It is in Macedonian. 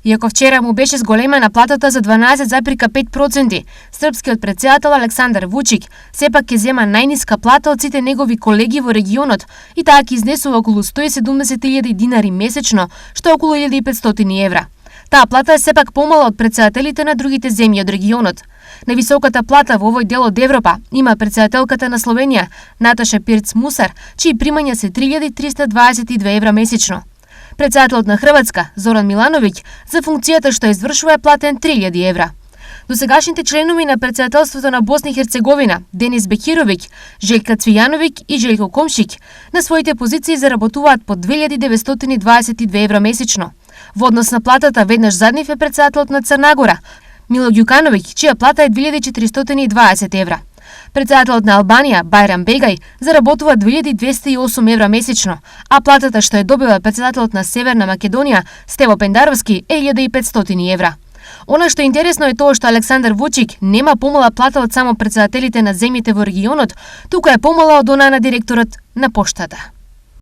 Иако вчера му беше зголемена платата за 12,5%, српскиот претседател Александар Вучик сепак ќе зема најниска плата од сите негови колеги во регионот и таа ќе изнесува околу 170.000 динари месечно, што е околу 1.500 евра. Таа плата е сепак помала од претседателите на другите земји од регионот. Највисоката плата во овој дел од Европа има претседателката на Словенија, Наташа Пирц Мусар, чии примања се 3.322 евра месечно. Претседателот на Хрватска, Зоран Милановиќ, за функцијата што извршува е платен 3.000 евра. Досегашните членови на претседателството на Босна и Херцеговина, Денис Бекировиќ, Желјка Цвијановиќ и Желјко Комшиќ, на своите позиции заработуваат по 2.922 евра месечно. Во однос на платата веднаш заднив е претседателот на Црна Гора, Мило Ѓукановиќ, чија плата е 2.420 евра. Претседателот на Албанија, Бајрам Бегај, заработува 2.208 евра месечно, а платата што е добива претседателот на Северна Македонија, Стево Пендаровски, е 1.500 евра. Она што е интересно е тоа што Александар Вучик нема помала плата од само претседателите на земјите во регионот, туку е помала од она на директорот на поштата.